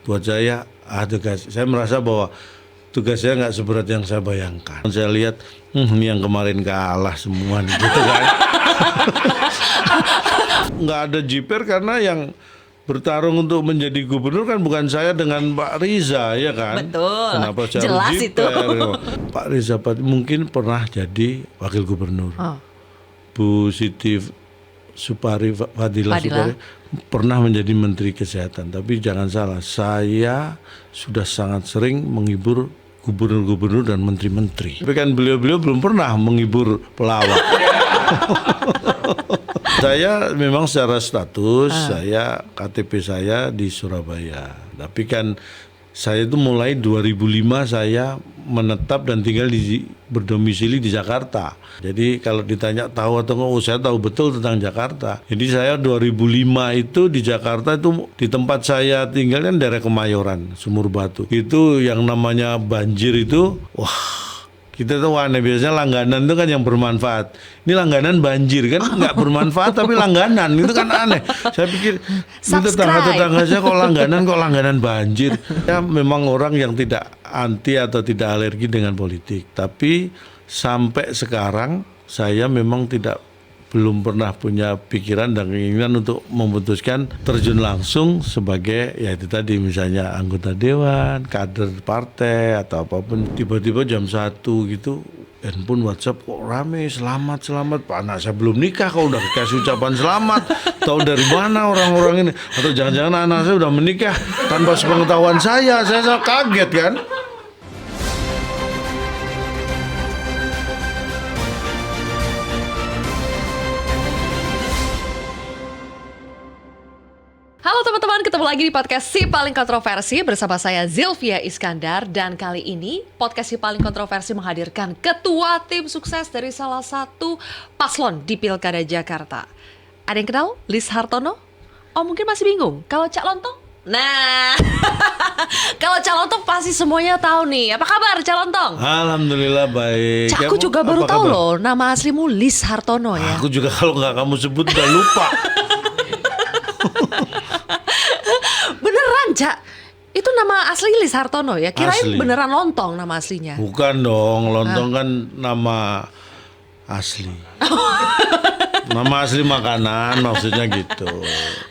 buat saya tugas. Saya merasa bahwa tugas saya nggak seberat yang saya bayangkan. Saya lihat ini yang kemarin kalah semua nih, gitu kan. Nggak ada jiper karena yang bertarung untuk menjadi gubernur kan bukan saya dengan Pak Riza, ya kan? Betul. Kenapa saya Jelas harus itu. jiper? Pak Riza mungkin pernah jadi wakil gubernur. Bu Siti Fadila Supari pernah menjadi menteri kesehatan. Tapi jangan salah, saya sudah sangat sering menghibur gubernur-gubernur dan menteri-menteri. Tapi kan beliau-beliau belum pernah menghibur pelawak. Saya memang secara status saya KTP saya di Surabaya. Tapi kan saya itu mulai 2005 saya menetap dan tinggal berdomisili di Jakarta. Jadi kalau ditanya tahu atau enggak, saya tahu betul tentang Jakarta. Jadi saya 2005 itu di Jakarta itu di tempat saya tinggal kan daerah Kemayoran, Sumur Batu. Itu yang namanya banjir itu, wah. Kita tuh aneh, biasanya langganan itu kan yang bermanfaat. Ini langganan banjir kan nggak bermanfaat tapi langganan, itu kan aneh. Saya pikir ini tetangga-tetangga saya kok langganan banjir. Ya memang orang yang tidak anti atau tidak alergi dengan politik. Tapi sampai sekarang saya memang belum pernah punya pikiran dan keinginan untuk memutuskan terjun langsung sebagai ya itu tadi misalnya anggota dewan, kader partai atau apapun. Tiba-tiba jam 1 gitu handphone WhatsApp kok rame, selamat Pak anak saya belum nikah kok udah kasih ucapan selamat. Tahu dari mana orang-orang ini? Atau jangan-jangan anak saya udah menikah tanpa sepengetahuan saya kaget kan. Halo teman-teman, ketemu lagi di podcast Si Paling Kontroversi bersama saya Zilvia Iskandar. Dan kali ini podcast Si Paling Kontroversi menghadirkan ketua tim sukses dari salah satu paslon di Pilkada Jakarta. Ada yang kenal Lis Hartono? Oh mungkin masih bingung, kalau Cak Lontong? Nah, kalau Cak Lontong pasti semuanya tahu nih. Apa kabar Cak Lontong? Alhamdulillah baik. Cak, aku juga baru tahu loh nama aslimu Lis Hartono ya. Aku juga kalau nggak kamu sebut udah lupa. Beneran Cak, itu nama asli Lis Hartono ya? Kirain Asli. beneran Lontong nama aslinya. Bukan dong, Lontong kan nama asli. Nama asli makanan maksudnya gitu.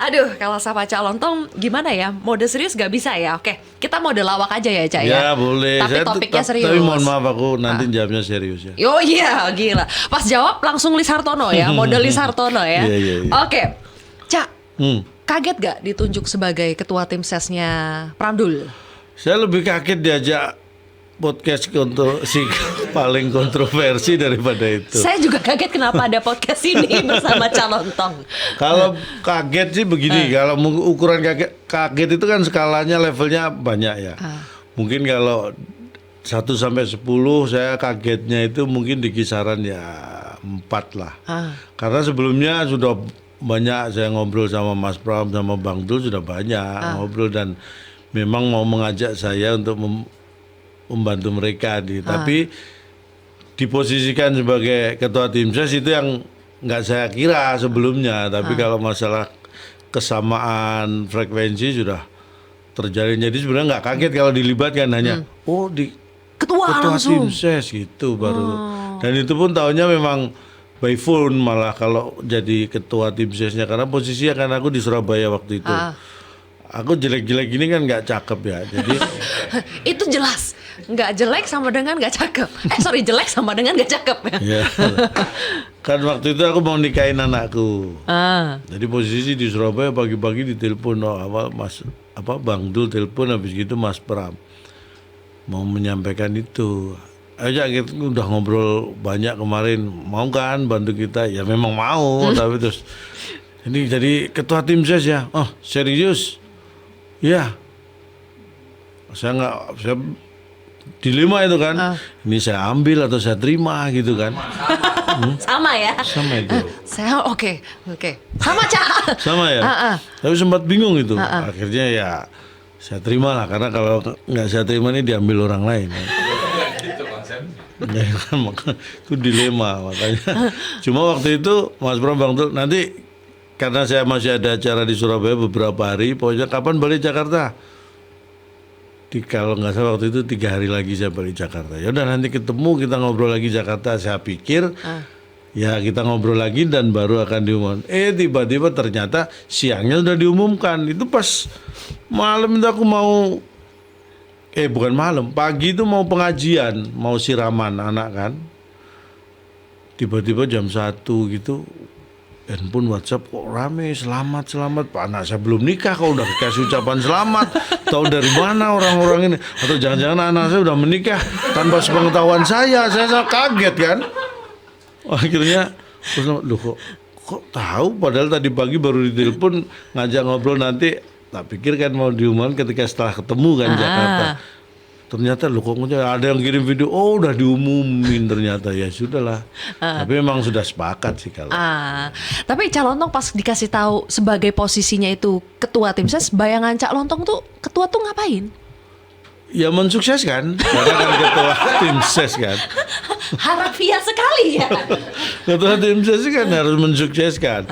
Aduh, kalau sama Cak Lontong gimana ya? Mode serius gak bisa ya? Oke, kita mode lawak aja ya Cak ya? Ya boleh. Tapi topiknya serius. Tapi mohon maaf aku nanti jawabnya serius ya. Oh iya, gila. Pas jawab langsung Lis Hartono ya? Mode Lis Hartono ya? Iya. Oke, Cak, kaget gak ditunjuk sebagai ketua tim sesnya Pramdul? Saya lebih kaget diajak podcast si paling kontroversi daripada itu. Saya juga kaget kenapa ada podcast ini bersama Cak Lontong. Kalau kaget sih begini, kalau ukuran kaget itu kan skalanya levelnya banyak ya. Mungkin kalau 1 sampai 10 saya kagetnya itu mungkin di kisaran ya 4 lah. Karena sebelumnya sudah banyak saya ngobrol sama Mas Pram sama Bang Dul, sudah banyak ngobrol dan memang mau mengajak saya untuk membantu mereka tapi diposisikan sebagai ketua tim ses itu yang nggak saya kira sebelumnya. Tapi kalau masalah kesamaan frekuensi sudah terjalin, jadi sebenarnya nggak kaget kalau dilibatkan, hanya di Ketua tim langsung. ses gitu baru. Dan itu pun tahunya memang by phone malah kalau jadi ketua tim sesnya, karena posisinya kan aku di Surabaya waktu itu. Aku jelek-jelek gini kan nggak cakep ya, jadi Itu jelas, nggak jelek sama dengan nggak cakep. Jelek sama dengan nggak cakep ya. ya. Kan waktu itu aku mau nikahin anakku. Jadi posisi di Surabaya, pagi-pagi ditelepon Bang Dul telepon, habis gitu Mas Pram mau menyampaikan itu. Aja kita udah ngobrol banyak kemarin, mau kan bantu kita? Ya memang mau, tapi terus ini jadi ketua tim ses ya. Oh serius? Ya. Saya dilema itu kan. Ini saya ambil atau saya terima gitu kan. Sama ya. Sama itu. Saya oke. Sama Cak. Sama ya. Tapi sempat bingung itu. Akhirnya ya saya terima lah, karena kalau nggak saya terima ini diambil orang lain. Itu konsepnya. Ya kan, itu dilema makanya. Cuma waktu itu Mas Pram Bang Dul, nanti karena saya masih ada acara di Surabaya beberapa hari, pokoknya kapan balik Jakarta? kalau nggak salah waktu itu 3 hari lagi saya balik Jakarta. Ya udah nanti ketemu kita ngobrol lagi Jakarta. Saya pikir ya kita ngobrol lagi dan baru akan diumumkan. Tiba-tiba ternyata siangnya udah diumumkan. Itu pas malam itu aku mau bukan malam, pagi itu mau pengajian, mau siraman anak kan. Tiba-tiba jam 1 gitu handphone WhatsApp kok rame, selamat Pak, anak saya belum nikah kok udah kasih ucapan selamat. Tahu dari mana orang-orang ini? Atau jangan-jangan anak saya udah menikah tanpa sepengetahuan saya kaget kan. Akhirnya terus loh kok tahu, padahal tadi pagi baru ditelepon ngajak ngobrol nanti. Tak pikir kan mau diumumkan ketika setelah ketemu kan Jakarta. Ternyata loh kok ada yang kirim video, udah diumumin ternyata. Ya sudahlah. Tapi memang sudah sepakat sih kalau. Tapi Cak Lontong pas dikasih tahu sebagai posisinya itu ketua tim ses, bayangan Cak Lontong tuh ketua tuh ngapain? Ya mensukseskan, karena kan ketua tim ses kan. Harafiah sekali ya. Ketua tim ses kan harus mensukseskan.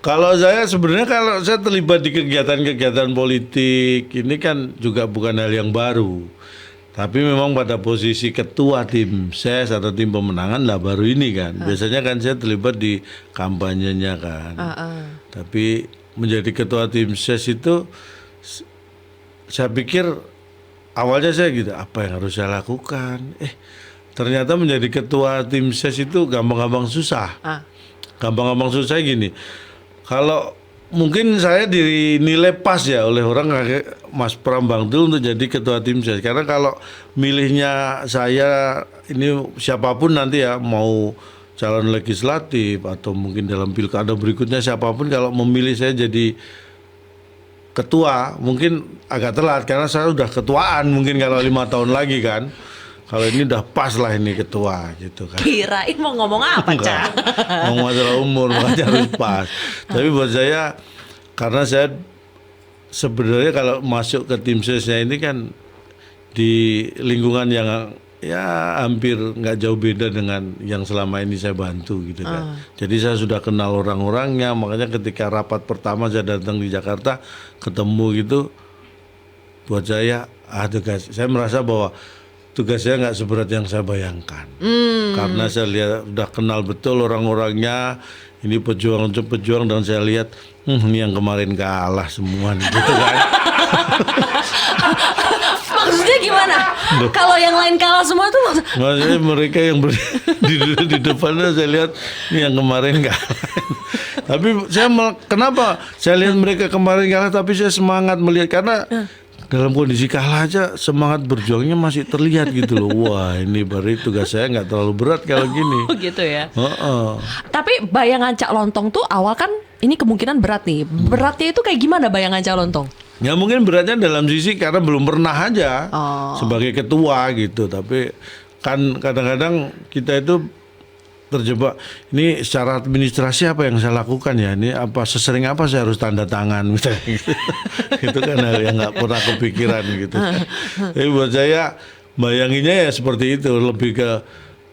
Kalau saya sebenarnya kalau saya terlibat di kegiatan-kegiatan politik ini kan juga bukan hal yang baru. Tapi memang pada posisi ketua tim ses atau tim pemenangan lah baru ini kan. Biasanya kan saya terlibat di kampanyenya kan. Tapi menjadi ketua tim ses itu saya pikir awalnya saya gitu, apa yang harus saya lakukan? Ternyata menjadi ketua tim ses itu gampang-gampang susah. Gampang-gampang susah gini. Kalau mungkin saya dinilai pas ya oleh orang kayak Mas Prambang itu untuk jadi ketua tim ses. Karena kalau milihnya saya ini siapapun nanti ya, mau calon legislatif atau mungkin dalam pilkada berikutnya siapapun, kalau memilih saya jadi ketua mungkin agak telat karena saya udah ketuaan mungkin kalau 5 tahun lagi kan. Kalau ini udah pas lah ini ketua gitu kan. Kirain mau ngomong apa, Cak? Mau masalah umur makanya harus pas. Tapi buat saya, karena saya sebenarnya kalau masuk ke tim sesnya ini kan di lingkungan yang ya hampir nggak jauh beda dengan yang selama ini saya bantu gitu kan. Jadi saya sudah kenal orang-orangnya, makanya ketika rapat pertama saya datang di Jakarta ketemu gitu, buat saya tugas saya merasa bahwa tugas saya nggak seberat yang saya bayangkan. Karena saya lihat udah kenal betul orang-orangnya, ini pejuang dan saya lihat ini yang kemarin kalah semua nih, gitu kan. Maksudnya gimana? Kalau yang lain kalah semua tuh maksudnya mereka yang di depannya saya lihat ini yang kemarin kalah. Tapi kenapa saya lihat mereka kemarin kalah tapi saya semangat melihat karena dalam kondisi kalah aja semangat berjuangnya masih terlihat gitu loh. Wah ini baru tugas saya nggak terlalu berat kalau gini. Gitu ya. Tapi bayangan Cak Lontong tuh awal kan ini kemungkinan berat nih. Beratnya itu kayak gimana bayangan Cak Lontong? Ya mungkin beratnya dalam sisi karena belum pernah aja sebagai ketua gitu. Tapi kan kadang-kadang kita itu terjebak, ini secara administrasi apa yang saya lakukan ya, ini apa sesering apa saya harus tanda tangan misalnya gitu. Itu kan hal yang nggak pernah kepikiran gitu. Tapi buat saya bayanginnya ya seperti itu, lebih ke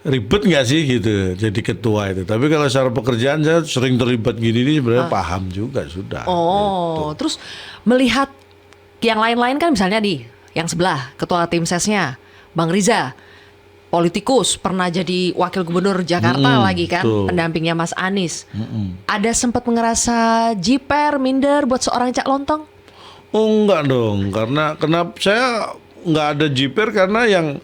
ribet nggak sih gitu jadi ketua itu. Tapi kalau secara pekerjaan saya sering terlibat gini ini sebenarnya paham juga sudah. Gitu. Terus melihat yang lain-lain kan misalnya yang sebelah ketua tim sesnya Bang Riza, politikus, pernah jadi wakil gubernur Jakarta lagi kan, pendampingnya Mas Anies. Ada sempat ngerasa jiper, minder buat seorang Cak Lontong? Oh enggak dong, karena kenapa saya nggak ada jiper karena yang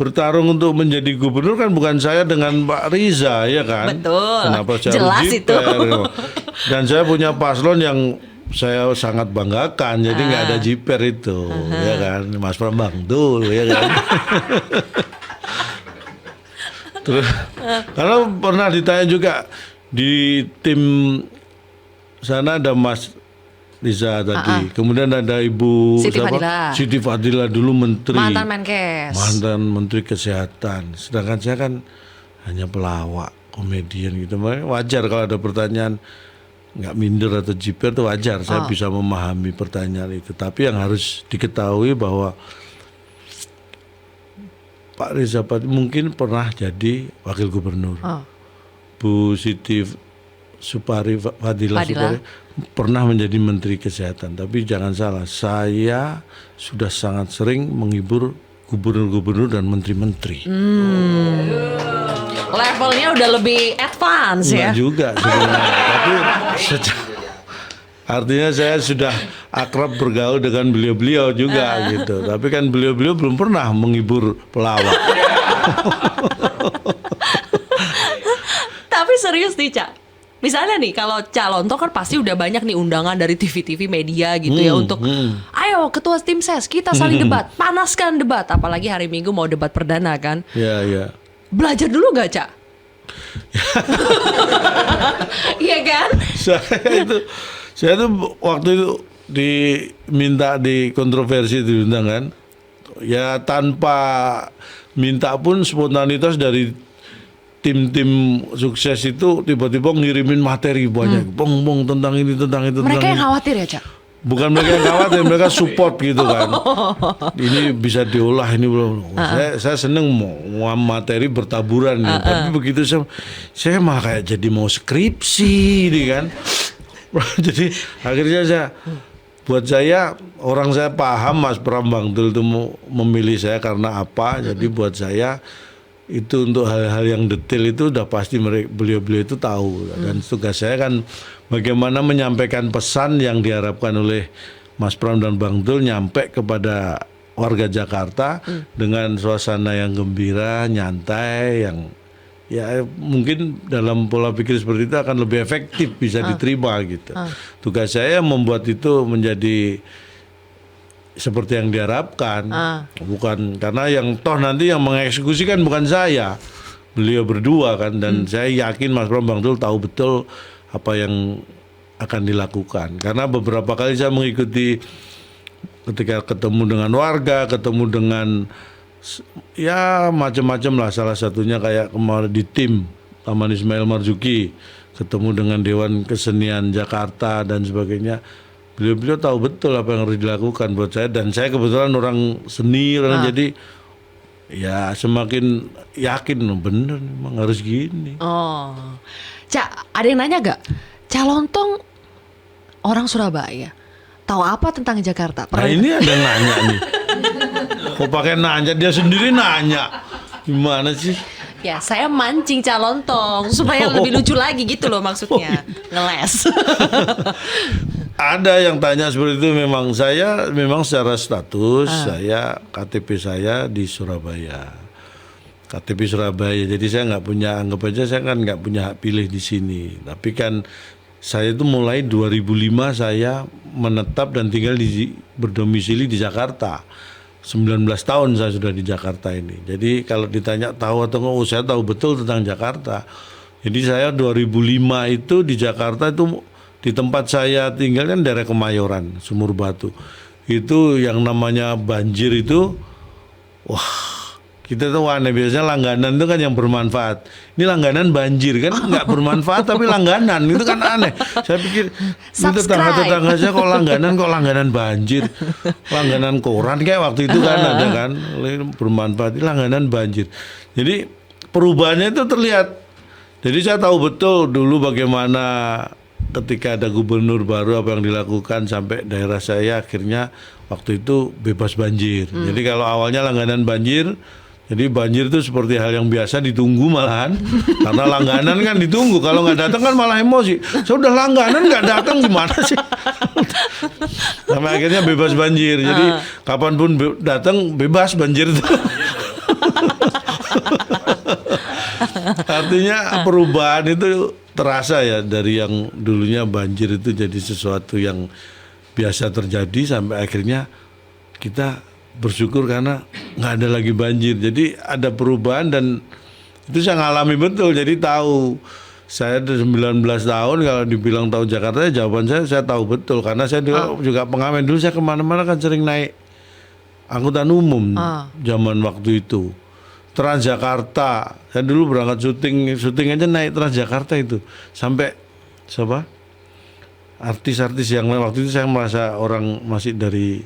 bertarung untuk menjadi gubernur kan bukan saya dengan Pak Riza ya kan. Betul. Kenapa saya jelas harus jiper? Itu. Dan saya punya paslon yang saya sangat banggakan, jadi nggak ada jiper itu, ya kan, Mas Prambang tuh, ya kan. Terus, karena pernah ditanya juga di tim sana ada Mas Riza tadi, kemudian ada Ibu Siti Fadila dulu menteri, mantan Menkes, mantan Menteri Kesehatan. Sedangkan saya kan hanya pelawak, komedian gitu. Wajar kalau ada pertanyaan nggak minder atau jiper itu wajar. Saya bisa memahami pertanyaan itu. Tapi yang harus diketahui bahwa Pak Riza mungkin pernah jadi wakil gubernur. Bu Siti Fadila Supari pernah menjadi Menteri Kesehatan. Tapi jangan salah, saya sudah sangat sering menghibur gubernur-gubernur dan menteri-menteri. Levelnya udah lebih advance ya. Enggak juga sebenarnya. Tapi artinya saya sudah akrab bergaul dengan beliau-beliau juga gitu. Tapi kan beliau-beliau belum pernah menghibur pelawak. Tapi serius nih Cak, misalnya nih kalau calon toh kan pasti udah banyak nih undangan dari TV-TV media gitu ya untuk ayo ketua tim ses kita saling debat, panaskan debat, apalagi hari Minggu mau debat perdana kan. Ya. Belajar dulu gak Cak? Iya kan? Saya tuh waktu itu diminta di kontroversi diundang kan. Ya tanpa minta pun spontanitas dari tim-tim sukses itu tiba-tiba ngirimin materi banyak, bong tentang ini, tentang itu. Mereka tentang yang ini. khawatir ya Cak? Bukan mereka yang khawatir, mereka support gitu kan. Ini bisa diolah, ini belum. Saya seneng mau materi bertaburan gitu. Tapi begitu saya malah kayak jadi mau skripsi ini kan. Jadi akhirnya buat saya orang saya paham Mas Pram Bangtul itu memilih saya karena apa. Jadi buat saya itu untuk hal-hal yang detail itu udah pasti beliau-beliau itu tahu. Dan tugas saya kan bagaimana menyampaikan pesan yang diharapkan oleh Mas Pram dan Bang Dul nyampe kepada warga Jakarta dengan suasana yang gembira, nyantai, yang ya mungkin dalam pola pikir seperti itu akan lebih efektif bisa diterima gitu. Tugas saya membuat itu menjadi seperti yang diharapkan, bukan karena yang toh nanti yang mengeksekusikan bukan saya, beliau berdua kan, dan saya yakin Mas Pram Bang Dul tahu betul apa yang akan dilakukan. Karena beberapa kali saya mengikuti ketika ketemu dengan warga, ketemu dengan ya macam-macam lah, salah satunya kayak kemarin di tim Taman Ismail Marzuki, ketemu dengan Dewan Kesenian Jakarta dan sebagainya. Beliau tahu betul apa yang harus dilakukan buat saya, dan saya kebetulan orang seni, jadi ya semakin yakin bener memang harus gini. Oh, Cak, ada yang nanya gak? Calontong orang Surabaya, tahu apa tentang Jakarta? Nah ini ada yang nanya nih. Kok pakai nanya, dia sendiri nanya. Gimana sih? Ya saya mancing Calontong supaya lebih lucu lagi gitu loh maksudnya. Ngeles. Ada yang tanya seperti itu. Memang secara status saya KTP saya di Surabaya. KTP Surabaya. Jadi saya nggak punya, anggap aja saya kan nggak punya hak pilih di sini. Tapi kan saya itu mulai 2005 saya menetap dan tinggal berdomisili di Jakarta. 19 tahun saya sudah di Jakarta ini. Jadi kalau ditanya tahu atau enggak, saya tahu betul tentang Jakarta. Jadi saya 2005 itu di Jakarta itu di tempat saya tinggal kan daerah Kemayoran, Sumur Batu. Itu yang namanya banjir itu, wah kita tuh aneh, biasanya langganan itu kan yang bermanfaat. Ini langganan banjir kan nggak bermanfaat tapi langganan, itu kan aneh. Saya pikir itu tetangga saya kok langganan banjir, langganan koran kayak waktu itu kan ada kan bermanfaat, ini langganan banjir. Jadi perubahannya itu terlihat. Jadi saya tahu betul dulu bagaimana ketika ada gubernur baru apa yang dilakukan sampai daerah saya akhirnya waktu itu bebas banjir. Jadi kalau awalnya langganan banjir, jadi banjir itu seperti hal yang biasa ditunggu malahan, karena langganan kan ditunggu, kalau nggak datang kan malah emosi. Saya udah langganan nggak datang gimana sih? Sampai akhirnya bebas banjir. Jadi kapanpun datang bebas banjir itu. Artinya perubahan itu terasa ya, dari yang dulunya banjir itu jadi sesuatu yang biasa terjadi sampai akhirnya kita bersyukur karena nggak ada lagi banjir. Jadi ada perubahan dan itu saya ngalami betul. Jadi tahu saya 19 tahun kalau dibilang tahu Jakarta, jawaban saya tahu betul karena saya juga pengamen. Dulu saya kemana-mana kan sering naik angkutan umum zaman waktu itu. Transjakarta, saya dulu berangkat syuting aja naik Transjakarta itu sampai siapa artis-artis yang waktu itu saya merasa orang masih dari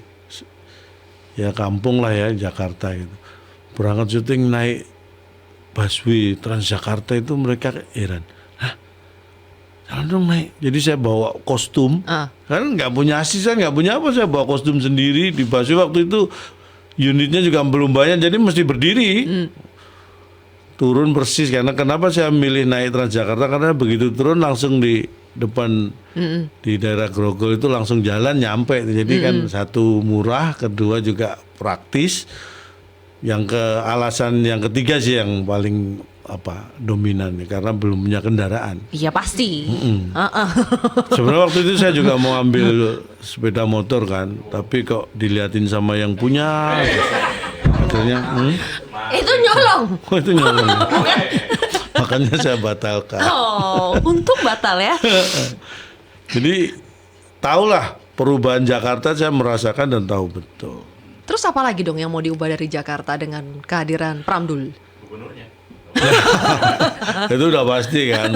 ya kampung lah ya Jakarta gitu, berangkat syuting naik busway Transjakarta itu mereka heran, hah Jangan dong naik. Jadi saya bawa kostum. Kan nggak punya asisten, nggak punya apa, saya bawa kostum sendiri. Di busway waktu itu unitnya juga belum banyak, jadi mesti berdiri. Turun persis, karena kenapa saya milih naik Transjakarta, karena begitu turun langsung di depan di daerah Grogol itu langsung jalan nyampe. Jadi kan satu murah, kedua juga praktis. Alasan yang ketiga sih yang paling dominan, karena belum punya kendaraan. Iya pasti. Sebenarnya waktu itu saya juga mau ambil sepeda motor kan, tapi kok diliatin sama yang punya. Akhirnya Itu nyolong. itu nyolong. Makanya saya batalkan. Oh, untung batal ya. Jadi tahulah perubahan Jakarta, saya merasakan dan tahu betul. Terus apa lagi dong yang mau diubah dari Jakarta dengan kehadiran Pramdul? Itu udah pasti kan.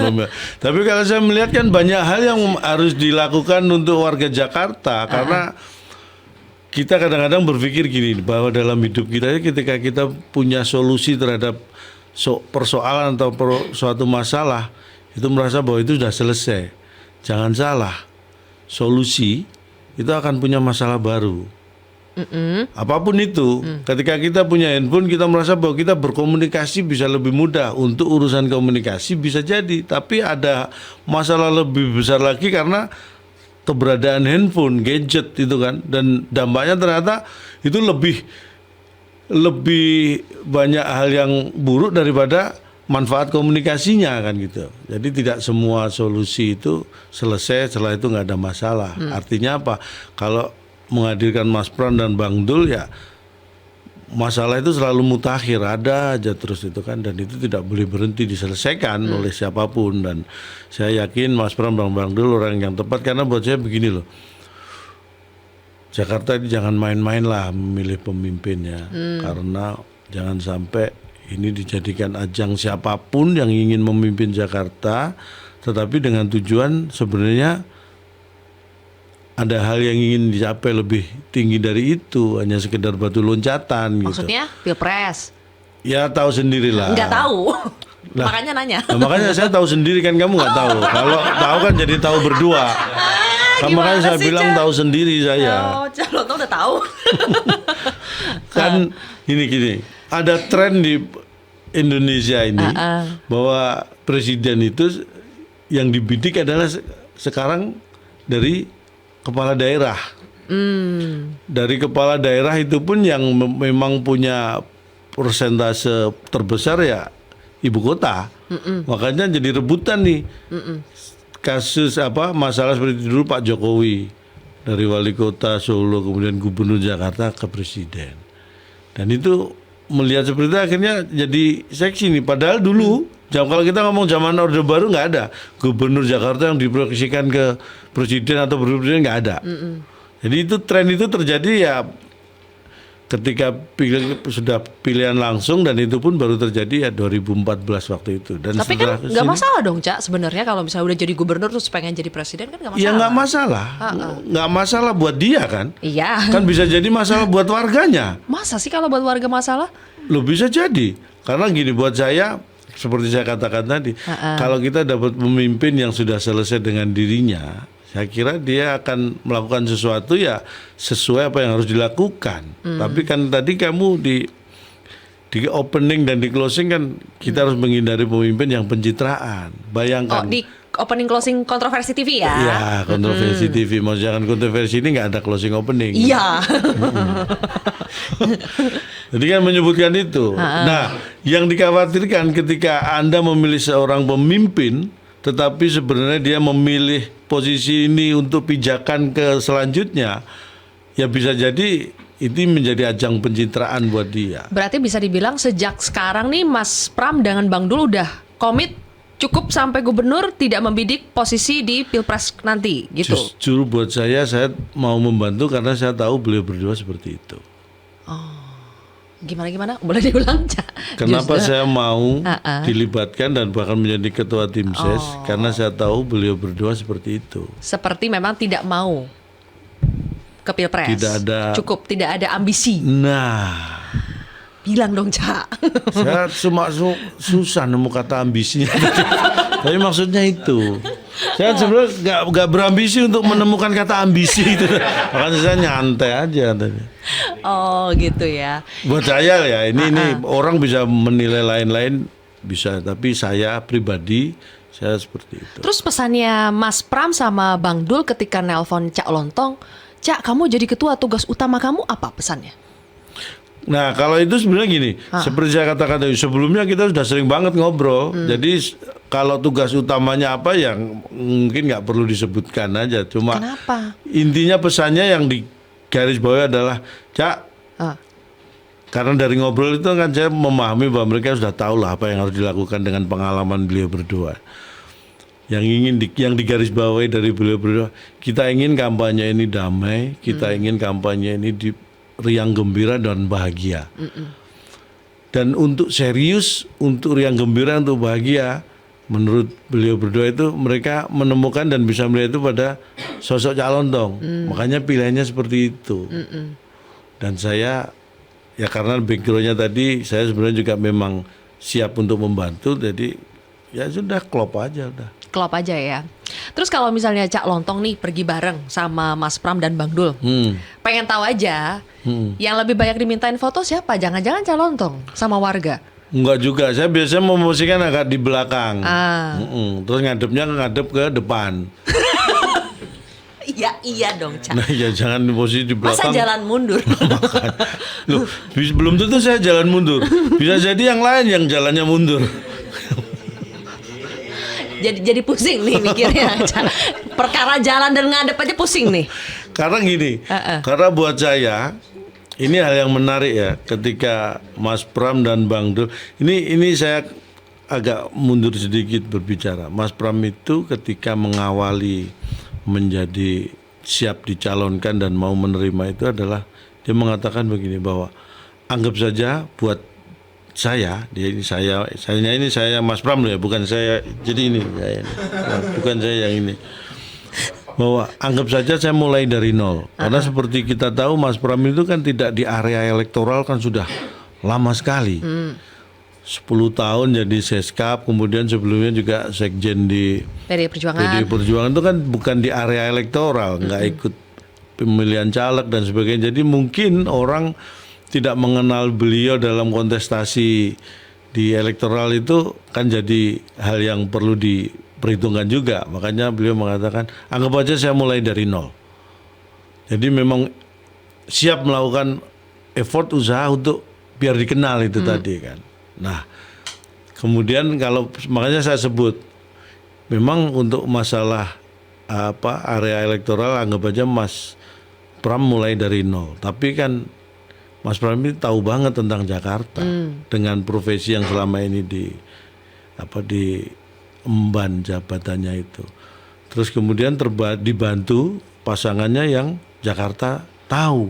Tapi kalau saya melihat kan banyak hal yang harus dilakukan untuk warga Jakarta, karena kita kadang-kadang berpikir gini, bahwa dalam hidup kita ketika kita punya solusi terhadap persoalan atau suatu masalah, itu merasa bahwa itu sudah selesai. Jangan salah, solusi itu akan punya masalah baru. Apapun itu, ketika kita punya handphone, kita merasa bahwa kita berkomunikasi bisa lebih mudah. Untuk urusan komunikasi bisa jadi, tapi ada masalah lebih besar lagi karena keberadaan handphone, gadget itu kan, dan dampaknya ternyata itu lebih banyak hal yang buruk daripada manfaat komunikasinya kan gitu. Jadi tidak semua solusi itu selesai setelah itu nggak ada masalah. Artinya apa? Kalau menghadirkan Mas Pram dan Bang Dul, ya masalah itu selalu mutakhir, ada aja terus itu kan, dan itu tidak boleh berhenti diselesaikan oleh siapapun. Dan saya yakin Mas Pram dan Bang Dul orang yang tepat, karena buat saya begini loh, Jakarta ini jangan main-main lah memilih pemimpinnya, karena jangan sampai ini dijadikan ajang siapapun yang ingin memimpin Jakarta, tetapi dengan tujuan sebenarnya ada hal yang ingin dicapai lebih tinggi dari itu, hanya sekedar batu loncatan. Maksudnya Pilpres? Ya tahu sendirilah. Nggak tahu. Makanya nanya. Nah, makanya saya tahu sendiri kan, kamu nggak tahu. Kalau tahu kan jadi tahu berdua. Makanya saya bilang tahu sendiri saya. Oh, lo tuh udah tahu. Kan gini, ada tren di Indonesia ini bahwa presiden itu yang dibidik adalah sekarang dari kepala daerah. Dari kepala daerah itu pun yang memang punya persentase terbesar ya ibu kota. Makanya jadi rebutan nih. Kasus masalah seperti dulu Pak Jokowi, dari wali kota Solo kemudian gubernur Jakarta ke presiden. Dan itu melihat seperti itu akhirnya jadi seksi nih. Padahal dulu kalau kita ngomong zaman Orde Baru nggak ada gubernur Jakarta yang diproyeksikan ke presiden atau presiden, nggak ada. Jadi itu tren itu terjadi ya ketika sudah pilihan langsung, dan itu pun baru terjadi ya 2014 waktu itu. Dan tapi kan nggak masalah dong Cak sebenarnya kalau misalnya udah jadi gubernur terus pengen jadi presiden kan nggak masalah. Ya nggak masalah, nggak masalah buat dia kan. Iya. Kan bisa jadi masalah buat warganya. Masa sih kalau buat warga masalah? Loh bisa jadi, karena gini buat saya. Seperti saya katakan tadi, kalau kita dapat pemimpin yang sudah selesai dengan dirinya, saya kira dia akan melakukan sesuatu ya sesuai apa yang harus dilakukan. Tapi kan tadi kamu di opening dan di closing kan kita harus menghindari pemimpin yang pencitraan. Bayangkan. Oh, di opening closing kontroversi TV ya? Iya, kontroversi TV. Mau jangan kontroversi ini nggak ada closing opening. Iya. Jadi kan menyebutkan itu. Nah, yang dikhawatirkan ketika Anda memilih seorang pemimpin, tetapi sebenarnya dia memilih posisi ini untuk pijakan ke selanjutnya, ya bisa jadi itu menjadi ajang pencitraan buat dia. Berarti bisa dibilang sejak sekarang nih Mas Pram dengan Bang Dul udah komit cukup sampai gubernur, tidak membidik posisi di Pilpres nanti gitu. Justru buat saya mau membantu karena saya tahu beliau berdua seperti itu. Oh. Gimana? Boleh diulang, Cak? Kenapa saya mau dilibatkan dan bahkan menjadi ketua tim ses? Karena saya tahu beliau berdua seperti itu. Seperti memang tidak mau ke Pilpres. Cukup, tidak ada ambisi. Nah, bilang dong, Cak. Saya cuma susah nemu kata ambisinya. Tapi maksudnya itu. Saya sebenarnya nggak berambisi untuk menemukan kata ambisi itu. Makanya saya nyantai aja tadi. Oh gitu ya. Buat saya ya ini orang bisa menilai lain-lain bisa, tapi saya pribadi saya seperti itu. Terus pesannya Mas Pram sama Bang Dul ketika nelpon Cak Lontong, Cak kamu jadi ketua, tugas utama kamu apa pesannya? Nah kalau itu sebenarnya gini, seperti saya katakan tadi sebelumnya kita sudah sering banget ngobrol. Jadi kalau tugas utamanya apa yang mungkin nggak perlu disebutkan aja. Cuma Kenapa? intinya pesannya yang di garis bawah adalah Cak. Karena dari ngobrol itu kan saya memahami bahwa mereka sudah tahu lah apa yang harus dilakukan dengan pengalaman beliau berdua. Yang digaris bawahi dari beliau berdua, kita ingin kampanye ini damai, kita ingin kampanye ini di riang gembira dan bahagia. Dan untuk serius, untuk riang gembira, untuk bahagia, menurut beliau berdua itu mereka menemukan dan bisa melihat itu pada sosok Cak Lontong. Makanya pilihannya seperti itu. Dan saya ya karena backgroundnya tadi saya sebenarnya juga memang siap untuk membantu, jadi ya sudah klop aja udah. Klop aja ya. Terus kalau misalnya Cak Lontong nih pergi bareng sama Mas Pram dan Bang Dul, pengen tahu aja yang lebih banyak dimintain foto siapa? Jangan-jangan Cak Lontong sama warga? Enggak juga, saya biasanya memposisikan agak di belakang. Terus ngadep ke depan. Iya dong Cak. Nah ya jangan posisi di belakang. Masa jalan mundur? Loh, belum tentu saya jalan mundur. Bisa jadi yang lain yang jalannya mundur. jadi pusing nih mikirnya. Perkara jalan dan ngadep aja pusing nih. Karena gini, karena buat saya ini hal yang menarik ya ketika Mas Pram dan Bang Dul. Ini saya agak mundur sedikit berbicara. Mas Pram itu ketika mengawali menjadi siap dicalonkan dan mau menerima itu adalah dia mengatakan begini bahwa anggap saja buat saya Mas Pram ya, bukan saya. Jadi ini saya ini. Bukan saya yang ini. Bahwa anggap saja saya mulai dari nol. Karena seperti kita tahu Mas Pram itu kan tidak di area elektoral kan sudah lama sekali. 10 tahun jadi Seskap, kemudian sebelumnya juga Sekjen di PDI Perjuangan itu kan bukan di area elektoral, nggak ikut pemilihan caleg dan sebagainya. Jadi mungkin orang tidak mengenal beliau dalam kontestasi di elektoral itu kan jadi hal yang perlu diperhitungkan juga. Makanya beliau mengatakan anggap aja saya mulai dari nol. Jadi memang siap melakukan effort usaha untuk biar dikenal itu tadi kan. Nah kemudian kalau makanya saya sebut memang untuk masalah area elektoral anggap aja Mas Pram mulai dari nol. Tapi kan Mas Pram ini tahu banget tentang Jakarta dengan profesi yang selama ini diemban jabatannya itu. Terus kemudian dibantu pasangannya yang Jakarta tahu.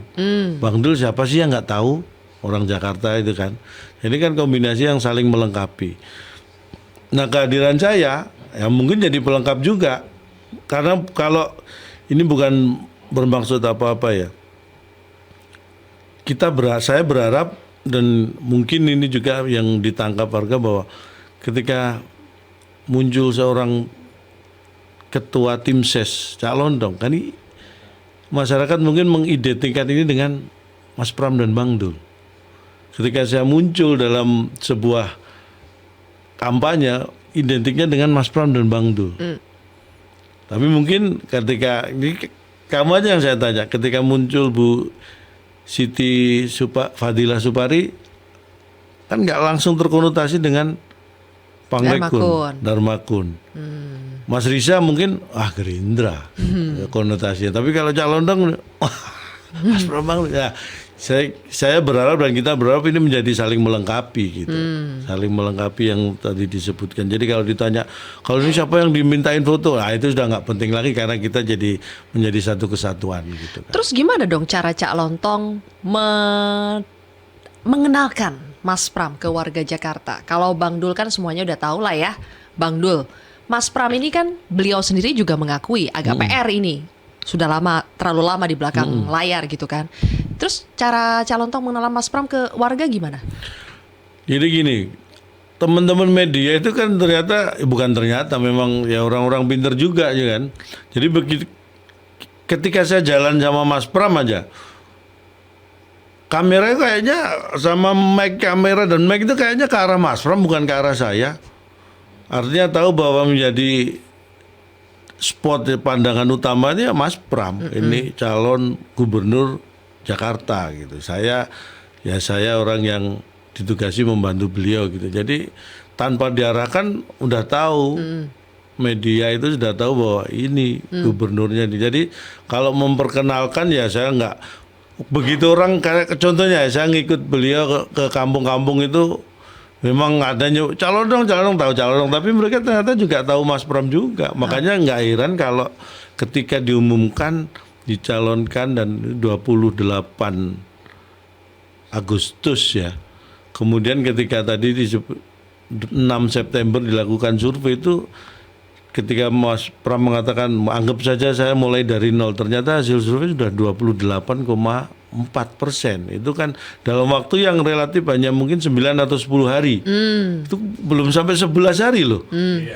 Bang Dul siapa sih yang nggak tahu orang Jakarta itu kan. Ini kan kombinasi yang saling melengkapi. Nah kehadiran saya ya mungkin jadi pelengkap juga. Karena kalau ini bukan bermaksud apa-apa ya. Saya berharap dan mungkin ini juga yang ditangkap warga bahwa ketika muncul seorang ketua tim ses Cak Lontong kan ini masyarakat mungkin mengidentikan ini dengan Mas Pram dan Bang Dul. Ketika saya muncul dalam sebuah kampanye identiknya dengan Mas Pram dan Bang Dul. Tapi mungkin ketika ini kamu aja yang saya tanya, ketika muncul Bu Siti Fadila Supari kan nggak langsung terkonotasi dengan Pangrekun, Darmakun. Mas Riza mungkin Gerindra konotasinya. Tapi kalau Cak Lontong Mas Pram ya saya berharap dan kita berharap ini menjadi saling melengkapi gitu. Saling melengkapi yang tadi disebutkan. Jadi kalau ditanya kalau ini siapa yang dimintain foto, itu sudah nggak penting lagi karena kita jadi menjadi satu kesatuan gitu kan. Terus gimana dong cara Cak Lontong mengenalkan Mas Pram ke warga Jakarta? Kalau Bang Dul kan semuanya udah tahu lah ya. Bang Dul, Mas Pram ini kan beliau sendiri juga mengakui agak PR ini. Sudah terlalu lama di belakang layar gitu kan. Terus cara Cak Lontong mengenal Mas Pram ke warga gimana? Jadi gini, teman-teman media itu kan bukan ternyata memang ya orang-orang pinter juga ya kan. Jadi begitu ketika saya jalan sama Mas Pram aja, kameranya kayaknya sama mic, kamera dan mic itu kayaknya ke arah Mas Pram bukan ke arah saya. Artinya tahu bahwa menjadi spot pandangan utamanya Mas Pram. Ini calon gubernur Jakarta gitu. Saya orang yang ditugasi membantu beliau gitu. Jadi tanpa diarahkan udah tahu, media itu sudah tahu bahwa ini gubernurnya. Jadi kalau memperkenalkan ya saya nggak begitu orang kayak contohnya saya ngikut beliau ke kampung-kampung itu memang adanya calon dong tahu calon dong, tapi mereka ternyata juga tahu Mas Pram juga. Makanya nggak heran kalau ketika diumumkan dicalonkan dan 28 Agustus ya. Kemudian ketika tadi di 6 September dilakukan survei itu ketika Mas Pram mengatakan anggap saja saya mulai dari nol, ternyata hasil survei sudah 28,4%. Itu kan dalam waktu yang relatif hanya mungkin 9 atau 10 hari. Itu belum sampai 11 hari loh.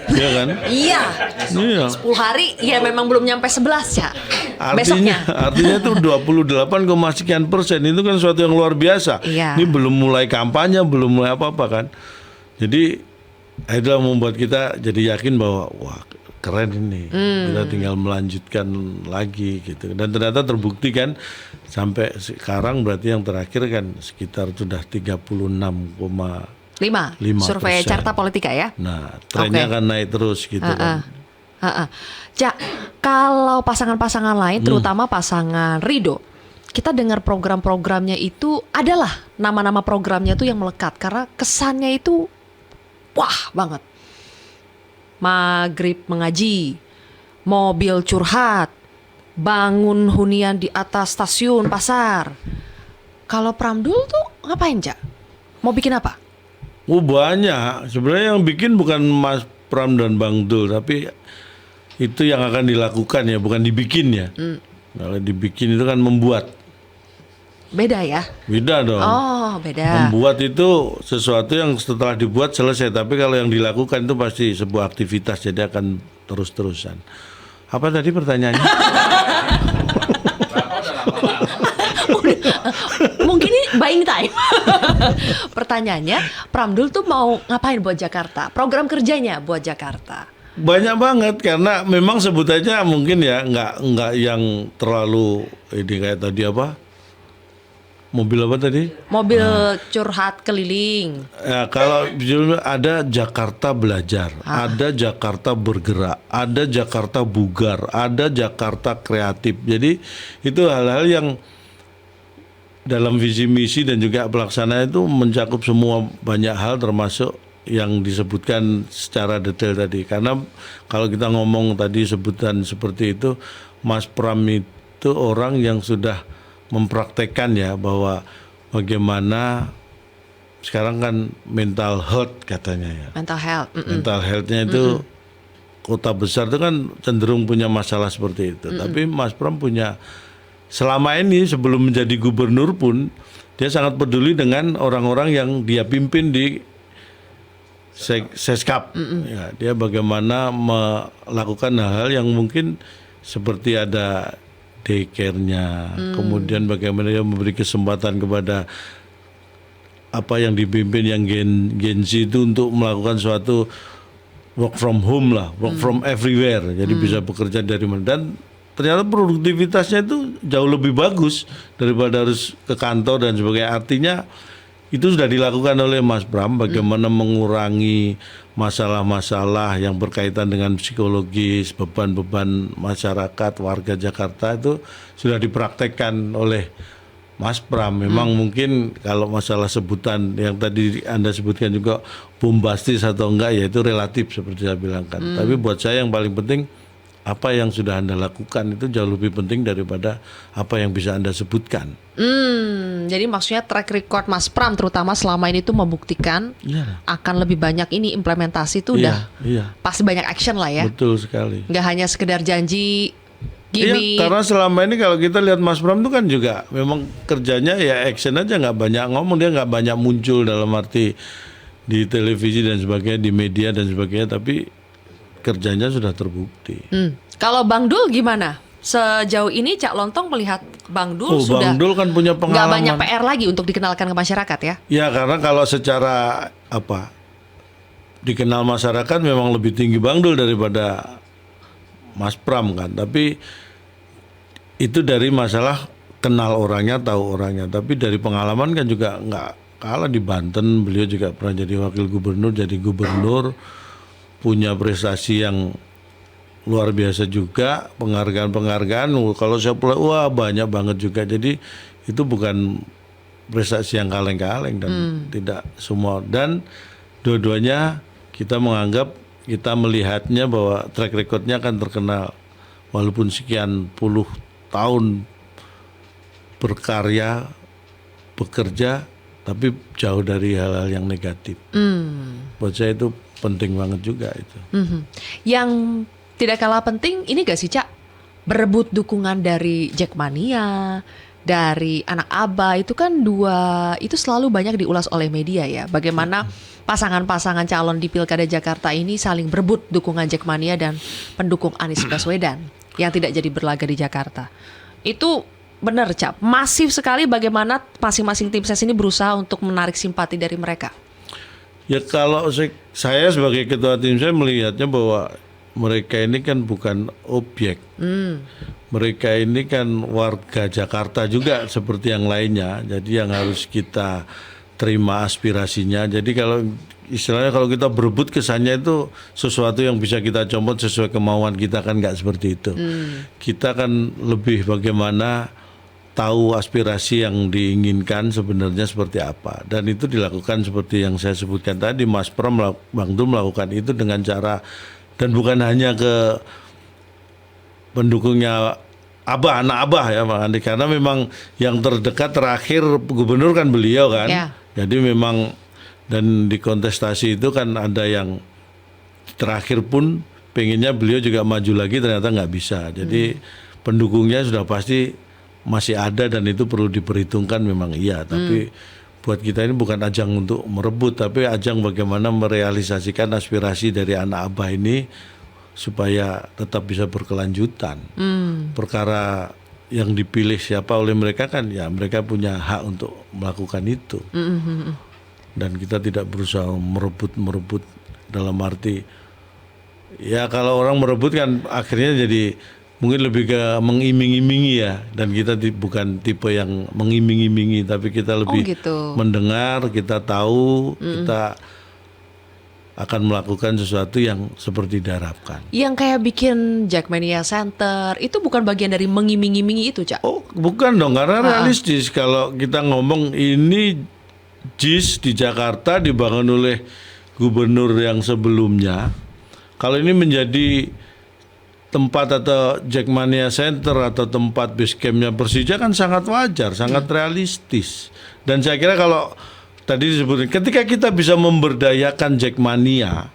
Iya kan? Iya. 10 hari ya memang belum nyampe 11 ya. Artinya itu 28, sekian persen itu kan suatu yang luar biasa. Iya. Ini belum mulai kampanye, belum mulai apa-apa kan. Jadi itulah membuat kita jadi yakin bahwa wah keren ini. Kita tinggal melanjutkan lagi gitu. Dan ternyata terbukti kan sampai sekarang berarti yang terakhir kan sekitar sudah 36,5% survei Carta Politika ya. Nah, trennya akan naik terus gitu kan. Cak, kalau pasangan-pasangan lain, terutama pasangan Ridho, kita dengar program-programnya itu adalah nama-nama programnya itu yang melekat karena kesannya itu wah banget. Maghrib mengaji, mobil curhat, bangun hunian di atas stasiun pasar. Kalau Pramdul tuh ngapain, Cak? Mau bikin apa? Banyak. Sebenarnya yang bikin bukan Mas Pram dan Bang Dul, tapi itu yang akan dilakukan ya, bukan dibikin ya. Kalau dibikin itu kan membuat. Beda ya? Beda dong. Oh, beda. Membuat itu sesuatu yang setelah dibuat selesai, tapi kalau yang dilakukan itu pasti sebuah aktivitas, jadi akan terus-terusan. Apa tadi pertanyaannya? Mungkin ini buying time. Pertanyaannya, Pramdul tuh mau ngapain buat Jakarta? Program kerjanya buat Jakarta? Banyak banget karena memang sebutannya mungkin ya nggak yang terlalu ini kayak tadi apa? Mobil apa tadi? Mobil curhat keliling. Ya, kalau judulnya ada Jakarta Belajar, ada Jakarta Bergerak, ada Jakarta Bugar, ada Jakarta Kreatif. Jadi itu hal-hal yang dalam visi misi dan juga pelaksanaan itu mencakup semua banyak hal termasuk yang disebutkan secara detail tadi. Karena kalau kita ngomong tadi sebutan seperti itu, Mas Pram itu orang yang sudah mempraktekkan ya bahwa bagaimana sekarang kan mental health katanya ya. Mental health. Mental health-nya itu kota besar itu kan cenderung punya masalah seperti itu. Tapi Mas Pram punya selama ini sebelum menjadi gubernur pun dia sangat peduli dengan orang-orang yang dia pimpin di Seskap. Ya, dia bagaimana melakukan hal-hal yang mungkin seperti ada daycare-nya, kemudian bagaimana dia memberi kesempatan kepada apa yang dipimpin yang Gen Z itu untuk melakukan suatu work from home lah, work from everywhere, jadi bisa bekerja dari mana, dan ternyata produktivitasnya itu jauh lebih bagus daripada harus ke kantor dan sebagainya. Artinya itu sudah dilakukan oleh Mas Pram, bagaimana mengurangi masalah-masalah yang berkaitan dengan psikologis, beban-beban masyarakat, warga Jakarta itu sudah dipraktekkan oleh Mas Pram. Memang mungkin kalau masalah sebutan yang tadi Anda sebutkan juga bombastis atau enggak ya itu relatif seperti saya bilang kan. Tapi buat saya yang paling penting apa yang sudah Anda lakukan itu jauh lebih penting daripada apa yang bisa Anda sebutkan. Jadi maksudnya track record Mas Pram terutama selama ini tuh membuktikan akan lebih banyak ini implementasi tuh udah pasti banyak action lah ya. Betul sekali. Nggak hanya sekedar janji, gimmick. Iya, karena selama ini kalau kita lihat Mas Pram itu kan juga memang kerjanya ya action aja, nggak banyak ngomong, dia nggak banyak muncul dalam arti di televisi dan sebagainya, di media dan sebagainya, tapi kerjanya sudah terbukti. Kalau Bang Dul gimana? Sejauh ini Cak Lontong melihat Bang Dul sudah Bang Dul kan punya nggak pengalaman. banyak PR lagi untuk dikenalkan ke masyarakat ya? Ya karena kalau secara dikenal masyarakat memang lebih tinggi Bang Dul daripada Mas Pram kan. Tapi itu dari masalah kenal orangnya, tahu orangnya. Tapi dari pengalaman kan juga nggak kalah. Di Banten beliau juga pernah jadi wakil gubernur, jadi gubernur, punya prestasi yang luar biasa juga, penghargaan. Kalau saya mulai, wah banyak banget juga. Jadi itu bukan prestasi yang kaleng-kaleng dan tidak semua. Dan dua-duanya kita menganggap, kita melihatnya bahwa track recordnya akan terkenal. Walaupun sekian puluh tahun berkarya, bekerja, tapi jauh dari hal-hal yang negatif. Buat saya itu penting banget juga itu. Yang tidak kalah penting ini gak sih Cak? Berebut dukungan dari Jackmania, dari anak Abah, itu kan itu selalu banyak diulas oleh media ya. Bagaimana pasangan-pasangan calon di Pilkada Jakarta ini saling berebut dukungan Jackmania dan pendukung Anies Baswedan yang tidak jadi berlaga di Jakarta. Itu benar Cak, masif sekali bagaimana masing-masing tim ses ini berusaha untuk menarik simpati dari mereka. Ya kalau saya sebagai ketua tim saya melihatnya bahwa mereka ini kan bukan objek. Mereka ini kan warga Jakarta juga seperti yang lainnya. Jadi yang harus kita terima aspirasinya. Jadi kalau istilahnya kalau kita berebut kesannya itu sesuatu yang bisa kita comot sesuai kemauan kita, kan nggak seperti itu. Kita kan lebih bagaimana tahu aspirasi yang diinginkan sebenarnya seperti apa. Dan itu dilakukan seperti yang saya sebutkan tadi, Mas Pram, Bang Dul melakukan itu dengan cara, dan bukan hanya ke pendukungnya Abah, anak Abah ya Pak Andi, karena memang yang terdekat terakhir gubernur kan beliau kan. Ya. Jadi memang, dan di kontestasi itu kan ada yang terakhir pun pengennya beliau juga maju lagi, ternyata nggak bisa. Jadi pendukungnya sudah pasti masih ada dan itu perlu diperhitungkan memang iya. Tapi buat kita ini bukan ajang untuk merebut, tapi ajang bagaimana merealisasikan aspirasi dari anak Abah ini supaya tetap bisa berkelanjutan. Perkara yang dipilih siapa oleh mereka kan ya mereka punya hak untuk melakukan itu. Dan kita tidak berusaha merebut dalam arti, ya kalau orang merebut kan akhirnya jadi mungkin lebih ke mengiming-imingi ya, dan kita bukan tipe yang mengiming-imingi, tapi kita lebih mendengar, kita tahu, kita akan melakukan sesuatu yang seperti diharapkan. Yang kayak bikin Jackmania Center itu bukan bagian dari mengiming-imingi itu, Cak? Oh, bukan dong, karena realistis. Kalau kita ngomong ini JIS di Jakarta dibangun oleh gubernur yang sebelumnya, kalau ini menjadi tempat atau Jackmania Center atau tempat base campnya Persija kan sangat wajar, sangat realistis. Dan saya kira kalau tadi disebutin, ketika kita bisa memberdayakan Jackmania,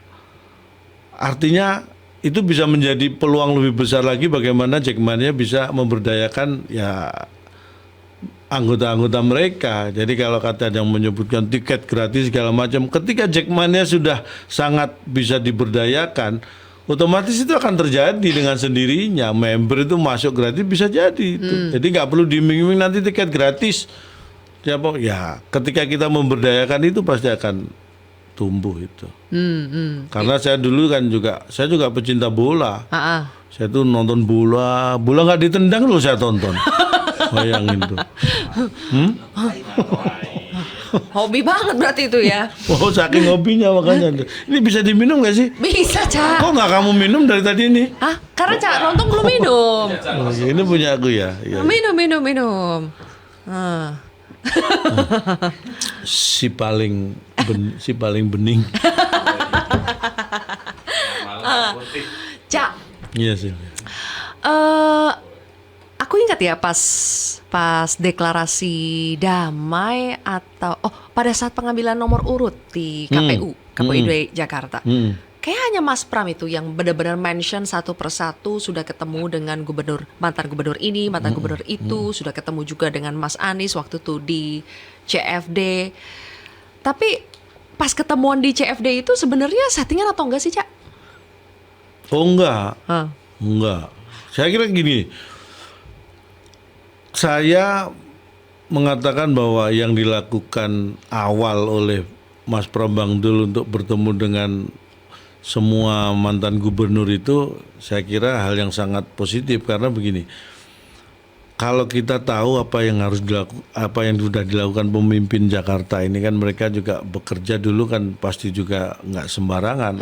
artinya itu bisa menjadi peluang lebih besar lagi bagaimana Jackmania bisa memberdayakan ya anggota-anggota mereka. Jadi kalau kata yang menyebutkan tiket gratis segala macam, ketika Jackmania sudah sangat bisa diberdayakan, otomatis itu akan terjadi dengan sendirinya. Member itu masuk gratis bisa jadi itu. Jadi nggak perlu diiming-iming nanti tiket gratis. Ya, ketika kita memberdayakan itu pasti akan tumbuh itu. Karena saya dulu kan saya juga pecinta bola. Saya tuh nonton bola nggak ditendang loh saya tonton. Bayangin tuh. Hobi banget berarti itu ya. Oh, saking hobinya makanya. Ini bisa diminum gak sih? Bisa, Cak. Kok nggak kamu minum dari tadi ini? Karena Cak Lontong belum minum. Oh, ini punya aku ya. Ya. Minum. Si paling bening. Cak. Iya sih. Aku ingat ya pas deklarasi damai atau pada saat pengambilan nomor urut di KPU KPUD Jakarta. Kayak hanya Mas Pram itu yang benar-benar mention satu persatu, sudah ketemu dengan mantan gubernur ini, mantan gubernur itu, sudah ketemu juga dengan Mas Anies waktu itu di CFD. Tapi pas ketemuan di CFD itu sebenarnya settingan atau enggak sih, Cak? Oh enggak. Hah. Enggak. Saya kira gini. Saya mengatakan bahwa yang dilakukan awal oleh Mas Prambang dulu untuk bertemu dengan semua mantan gubernur itu saya kira hal yang sangat positif karena begini. Kalau kita tahu apa yang harus apa yang sudah dilakukan pemimpin Jakarta ini kan mereka juga bekerja dulu kan pasti juga nggak sembarangan,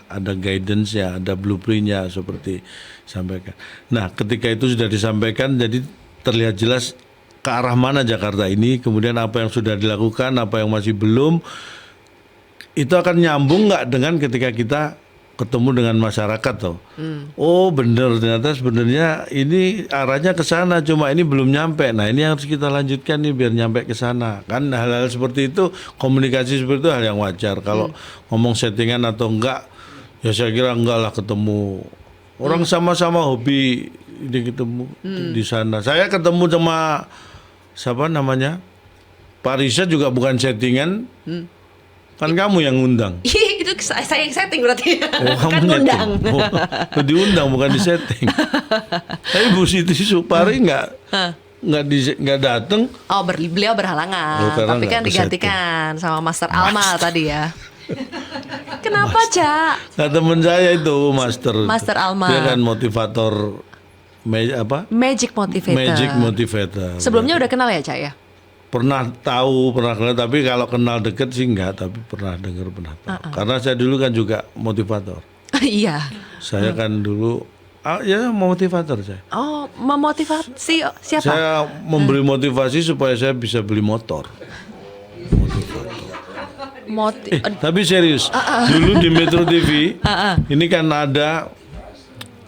ada guidance-nya, ada blueprint-nya seperti sampaikan. Nah, ketika itu sudah disampaikan jadi terlihat jelas ke arah mana Jakarta ini, kemudian apa yang sudah dilakukan, apa yang masih belum, itu akan nyambung nggak dengan ketika kita ketemu dengan masyarakat toh. Oh bener, ternyata sebenarnya ini arahnya ke sana, cuma ini belum nyampe. Nah ini harus kita lanjutkan nih biar nyampe ke sana. Kan hal-hal seperti itu, komunikasi seperti itu hal yang wajar. Kalau ngomong settingan atau enggak, ya saya kira enggak lah ketemu. Orang sama-sama hobi ini ketemu di sana. Saya ketemu sama siapa namanya? Pak Riza juga bukan settingan. Kan kamu yang ngundang. Itu saya yang setting berarti. Oh, kamu Kan ngundang. Oh, diundang bukan disetting. Tapi Bu Siti Supari nggak datang. Oh, beliau berhalangan. Oh, karena Tapi kan nggak digantikan sama Master Alma tadi ya. Kenapa, Cak? Nah, teman saya itu Master Alma. Dia kan motivator Magic Motivator. Magic Motivator. Sebelumnya udah kenal ya, Cak ya? Pernah tahu, pernah kenal, tapi kalau kenal deket sih enggak, tapi pernah dengar, pernah tahu. Karena saya dulu kan juga motivator. Iya. Saya kan dulu ya motivator saya. Oh, memotivasi siapa? Saya memberi motivasi supaya saya bisa beli motor. Tapi serius, dulu di Metro TV ini kan ada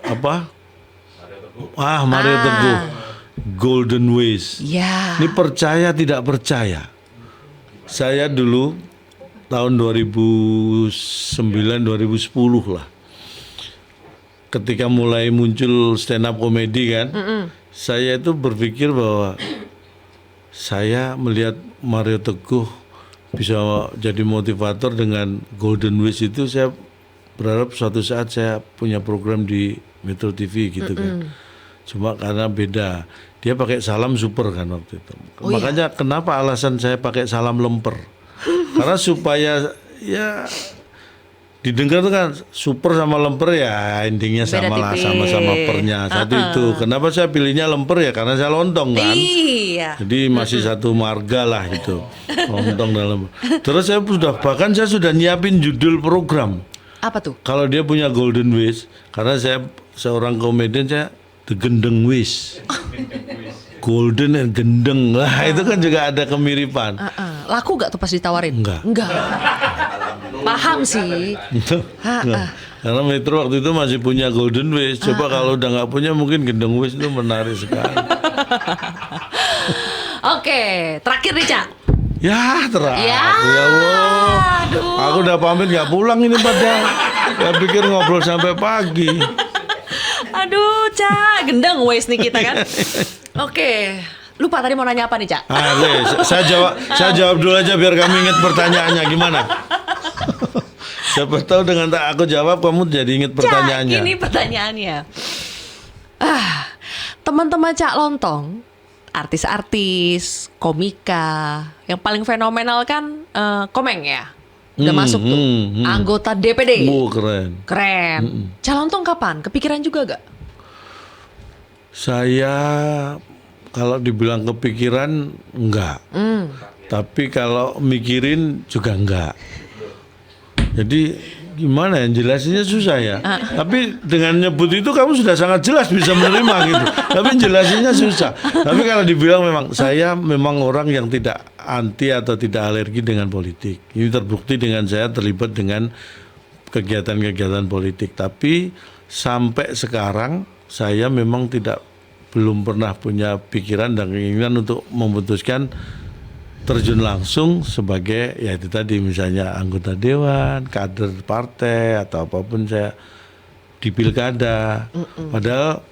apa? Mario Teguh, Golden Ways. Ya. Ini percaya tidak percaya. Saya dulu tahun 2009-2010 lah. Ketika mulai muncul stand up comedy kan, saya itu berpikir bahwa saya melihat Mario Teguh bisa jadi motivator dengan Golden Ways itu, saya berharap suatu saat saya punya program di Metro TV gitu kan. Cuma karena beda, dia pakai salam super kan waktu itu. Makanya kenapa alasan saya pakai salam lemper? Karena supaya ya didengar tuh kan super sama lemper ya endingnya sama lah, sama-sama pernya satu itu. Kenapa saya pilihnya lemper ya karena saya lontong kan. Iya. Jadi masih satu marga lah gitu. Lontong dan lemper. Terus saya sudah nyiapin judul program. Apa tuh? Kalau dia punya Golden Ways, karena saya seorang komedian, saya The Gendeng Ways. Golden and gendeng lah, itu kan juga ada kemiripan. Laku gak tuh pas ditawarin? Enggak. Paham sih. Karena Metro waktu itu masih punya Golden Ways. Coba kalau udah nggak punya, mungkin Gendeng Ways itu menarik sekali. Oke, terakhir nih, Cak. Ya terakhir. Ya Allah. Aduh. Aku udah pamit nggak pulang ini padahal. Saya pikir ngobrol sampai pagi. Aduh, Cak, gendeng waste nih kita kan. Oke, lupa tadi mau nanya apa nih, Cak? Saya jawab dulu aja biar kamu ingat pertanyaannya gimana. Siapa tahu dengan aku jawab kamu jadi ingat pertanyaannya. Cak, ini pertanyaannya. Teman-teman Cak Lontong, artis-artis, komika, yang paling fenomenal kan Komeng ya. Udah masuk tuh, anggota DPD. Keren. Cak Lontong kapan? Kepikiran juga gak? Saya kalau dibilang kepikiran enggak, tapi kalau mikirin juga enggak. Jadi gimana ya, jelasinnya susah ya. Tapi dengan nyebut itu kamu sudah sangat jelas bisa menerima gitu. Tapi jelasinnya susah. Tapi kalau dibilang saya memang orang yang tidak anti atau tidak alergi dengan politik. Ini terbukti dengan saya terlibat dengan kegiatan-kegiatan politik. Tapi sampai sekarang saya memang belum pernah punya pikiran dan keinginan untuk memutuskan terjun langsung sebagai ya itu tadi misalnya anggota dewan, kader partai atau apapun saya di pilkada. Padahal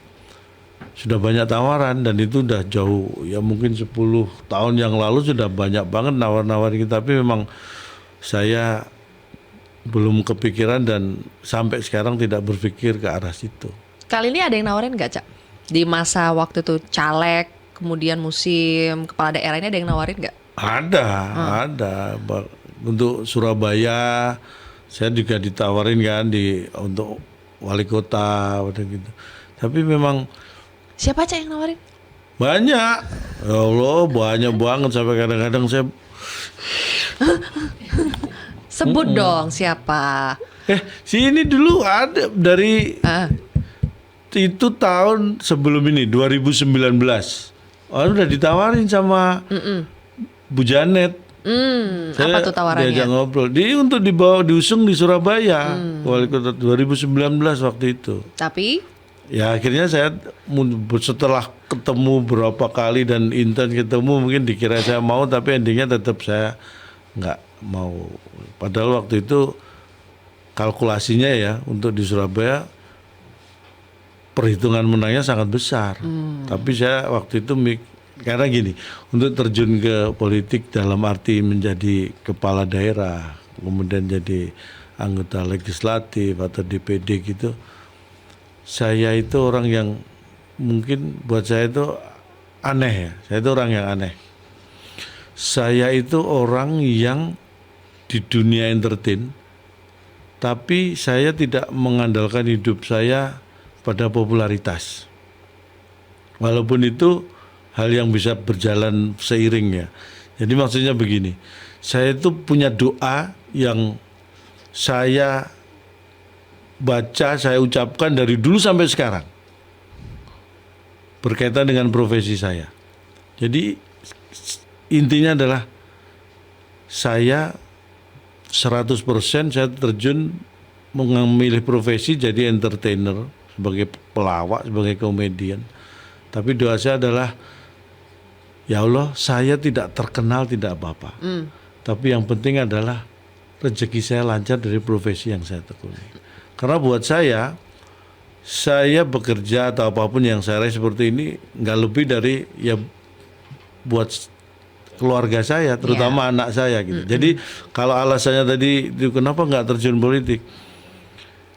sudah banyak tawaran dan itu udah jauh ya, mungkin 10 tahun yang lalu sudah banyak banget nawar-nawarin kita, tapi memang saya belum kepikiran dan sampai sekarang tidak berpikir ke arah situ. Kali ini ada yang nawarin nggak, Cak? Di masa waktu itu caleg, kemudian musim kepala daerah ini ada yang nawarin nggak? Ada. Untuk Surabaya saya juga ditawarin kan untuk wali kota gitu. Tapi memang Siapa, Cak, yang nawarin? banyak. Ya Allah, banyak banget sampai kadang-kadang saya Sebut dong siapa. sini dulu ada dari Ah, itu tahun sebelum ini 2019. Udah ditawarin sama Bu Janet. apa tuh tawarannya? Diajak ngobrol. Untuk diusung di Surabaya wali kota 2019 waktu itu. Tapi Ya akhirnya saya setelah ketemu berapa kali dan intens ketemu mungkin dikira saya mau, tapi endingnya tetap saya nggak mau. Padahal waktu itu kalkulasinya ya untuk di Surabaya perhitungan menangnya sangat besar. Tapi saya waktu itu karena gini, untuk terjun ke politik dalam arti menjadi kepala daerah, kemudian jadi anggota legislatif atau DPD gitu, saya itu orang yang mungkin buat saya itu aneh ya. Saya itu orang yang aneh. Saya itu orang yang di dunia entertain, tapi saya tidak mengandalkan hidup saya pada popularitas. Walaupun itu hal yang bisa berjalan seiring ya. Jadi maksudnya begini, saya itu punya doa yang saya baca, saya ucapkan dari dulu sampai sekarang berkaitan dengan profesi saya. Jadi intinya adalah saya 100% saya terjun memilih profesi jadi entertainer, sebagai pelawak, sebagai komedian. Tapi doa saya adalah, ya Allah, saya tidak terkenal tidak apa-apa. Tapi yang penting adalah rezeki saya lancar dari profesi yang saya tekuni. Karena buat saya bekerja atau apapun yang saya raih seperti ini nggak lebih dari ya buat keluarga saya, terutama anak saya gitu. Jadi kalau alasannya tadi kenapa nggak terjun politik?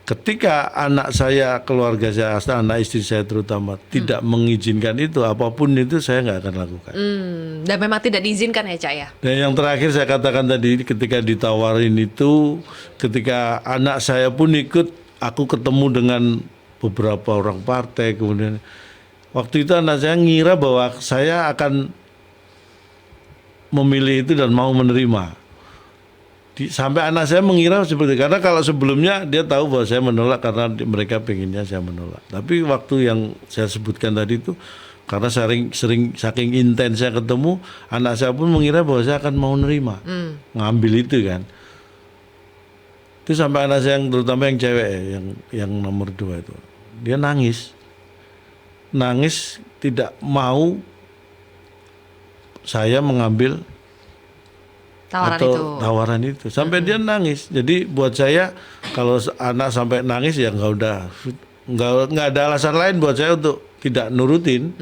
Ketika anak saya, keluarga saya, anak istri saya terutama tidak mengizinkan itu, apapun itu saya nggak akan lakukan. Dan memang tidak diizinkan ya, Cak ya? Dan yang terakhir saya katakan tadi, ketika ditawarin itu, ketika anak saya pun ikut, aku ketemu dengan beberapa orang partai, kemudian waktu itu anak saya ngira bahwa saya akan memilih itu dan mau menerima. Sampai anak saya mengira seperti itu. Karena kalau sebelumnya dia tahu bahwa saya menolak karena mereka pengennya saya menolak. Tapi waktu yang saya sebutkan tadi itu, karena sering saking intensnya ketemu, anak saya pun mengira bahwa saya akan mau nerima, ngambil itu kan. Itu sampai anak saya yang terutama yang cewek yang nomor 2 itu, dia nangis tidak mau saya mengambil tawaran itu sampai dia nangis. Jadi buat saya kalau anak sampai nangis ya nggak ada alasan lain buat saya untuk tidak nurutin.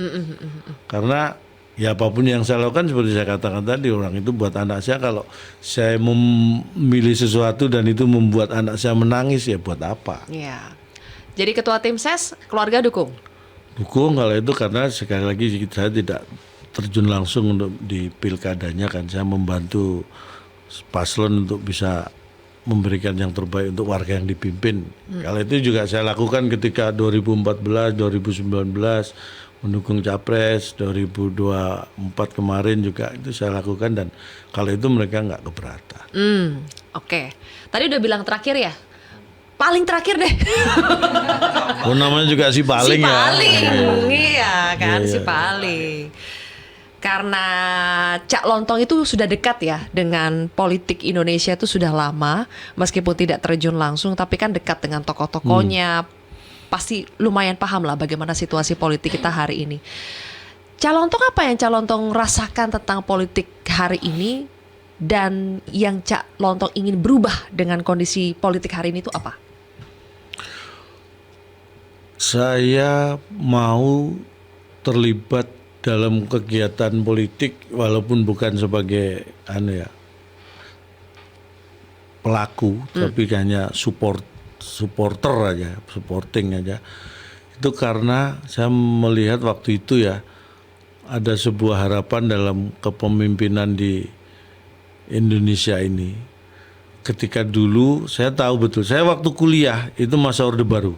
Karena ya apapun yang saya lakukan seperti saya katakan tadi, orang itu buat anak saya, kalau saya memilih sesuatu dan itu membuat anak saya menangis ya buat apa? Iya. Jadi ketua tim ses keluarga dukung? Dukung kalau itu, karena sekali lagi saya tidak terjun langsung untuk di pilkadanya kan, saya membantu paslon untuk bisa memberikan yang terbaik untuk warga yang dipimpin. Kalau itu juga saya lakukan ketika 2014, 2019 mendukung capres, 2024 kemarin juga itu saya lakukan, dan kalau itu mereka nggak keberatan. Oke. Tadi udah bilang terakhir ya? Paling terakhir deh. Oh, namanya juga si paling ya. Iya kan, Iya, si iya. paling. Karena Cak Lontong itu sudah dekat ya dengan politik Indonesia itu sudah lama, meskipun tidak terjun langsung, tapi kan dekat dengan tokoh-tokohnya. Pasti lumayan paham lah bagaimana situasi politik kita hari ini. Cak Lontong, apa yang Cak Lontong rasakan tentang politik hari ini, dan yang Cak Lontong ingin berubah dengan kondisi politik hari ini itu apa? Saya mau terlibat dalam kegiatan politik walaupun bukan sebagai pelaku, tapi hanya supporting aja. Itu karena saya melihat waktu itu ya ada sebuah harapan dalam kepemimpinan di Indonesia ini. Ketika dulu saya tahu betul, saya waktu kuliah itu masa Orde Baru.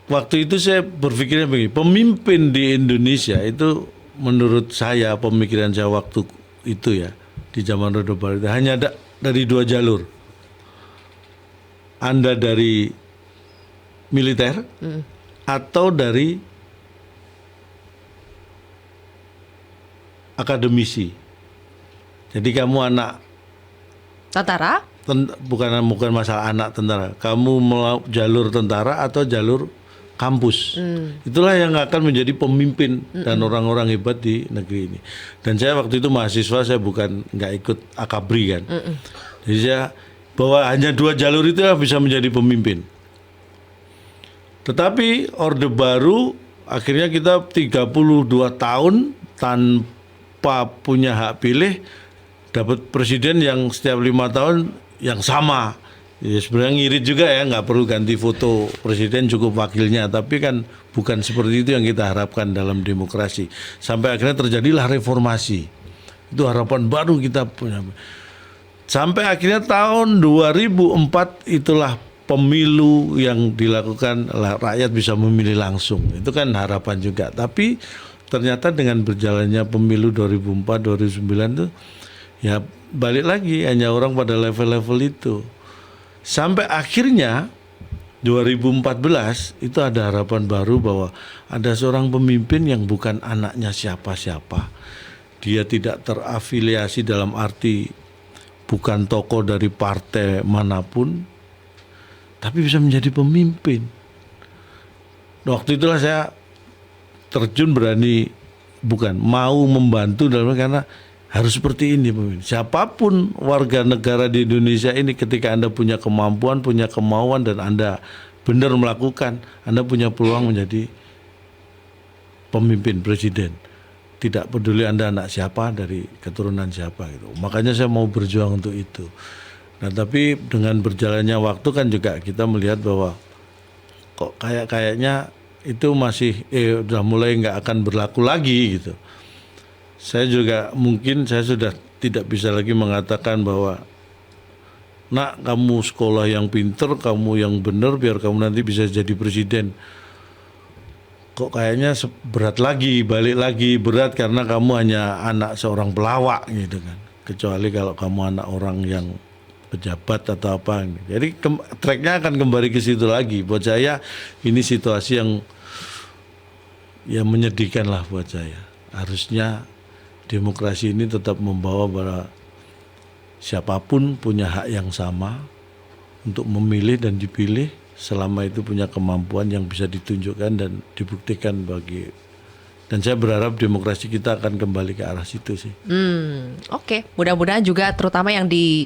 Waktu itu saya berpikirnya begini, pemimpin di Indonesia itu menurut saya, pemikiran saya waktu itu ya, di zaman Orde Baru itu hanya ada dari 2 jalur. Anda dari militer atau dari akademisi. Jadi kamu anak Tentara? bukan masalah anak tentara. Kamu jalur tentara atau jalur kampus. Itulah yang akan menjadi pemimpin dan orang-orang hebat di negeri ini. Dan saya waktu itu mahasiswa, saya bukan nggak ikut akabri kan. Jadi saya bahwa hanya 2 jalur itu yang bisa menjadi pemimpin. Tetapi Orde Baru akhirnya kita 32 tahun tanpa punya hak pilih, dapat presiden yang setiap 5 tahun yang sama. Ya sebenarnya ngirit juga ya, nggak perlu ganti foto presiden, cukup wakilnya. Tapi kan bukan seperti itu yang kita harapkan dalam demokrasi. Sampai akhirnya terjadilah reformasi. Itu harapan baru kita punya. Sampai akhirnya tahun 2004 itulah pemilu yang dilakukan, rakyat bisa memilih langsung. Itu kan harapan juga. Tapi ternyata dengan berjalannya pemilu 2004, 2009 itu ya balik lagi, hanya orang pada level-level itu. Sampai akhirnya 2014 itu ada harapan baru bahwa ada seorang pemimpin yang bukan anaknya siapa-siapa. Dia tidak terafiliasi dalam arti bukan tokoh dari partai manapun, tapi bisa menjadi pemimpin. Waktu itulah saya terjun mau membantu dalam, karena harus seperti ini pemimpin. Siapapun warga negara di Indonesia ini, ketika Anda punya kemampuan, punya kemauan, dan Anda benar melakukan, Anda punya peluang menjadi pemimpin, presiden. Tidak peduli Anda anak siapa, dari keturunan siapa gitu. Makanya saya mau berjuang untuk itu. Nah, tapi dengan berjalannya waktu kan juga kita melihat bahwa kok kayaknya itu masih udah mulai nggak akan berlaku lagi gitu. Saya juga mungkin saya sudah tidak bisa lagi mengatakan bahwa nak, kamu sekolah yang pinter, kamu yang benar, biar kamu nanti bisa jadi presiden. Kok kayaknya berat lagi, balik lagi berat karena kamu hanya anak seorang pelawak gitu kan. Kecuali kalau kamu anak orang yang pejabat atau apa. Jadi tracknya akan kembali ke situ lagi. Buat saya ini situasi yang menyedihkan lah buat saya. Harusnya demokrasi ini tetap membawa bahwa siapapun punya hak yang sama untuk memilih dan dipilih, selama itu punya kemampuan yang bisa ditunjukkan dan dibuktikan bagi. Dan saya berharap demokrasi kita akan kembali ke arah situ sih. Oke. Mudah-mudahan juga terutama yang di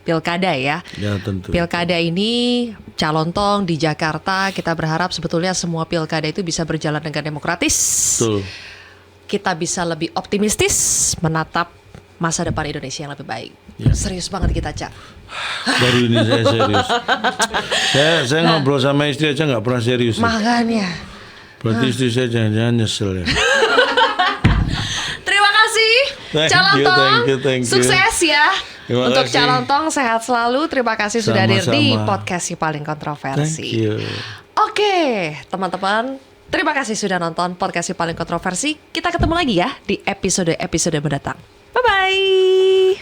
pilkada ya. Ya tentu. Pilkada ini calon tong di Jakarta, kita berharap sebetulnya semua pilkada itu bisa berjalan dengan demokratis. Betul. Kita bisa lebih optimistis menatap masa depan Indonesia yang lebih baik. Ya. Serius banget kita, Cak. Baru ini saya serius. Saya ngobrol sama istri aja nggak pernah serius. Makanya. Berarti istri saya jangan-jangan nyesel ya. Terima kasih, calon you, tong. thank you. Sukses ya. Terima Untuk kasih. calon tong sehat selalu. Terima kasih sudah hadir di Sama-sama. podcast Si Paling Kontroversi. Thank you. Oke, teman-teman. Terima kasih sudah nonton podcast Si Paling Kontroversi. Kita ketemu lagi ya di episode-episode mendatang. Bye-bye.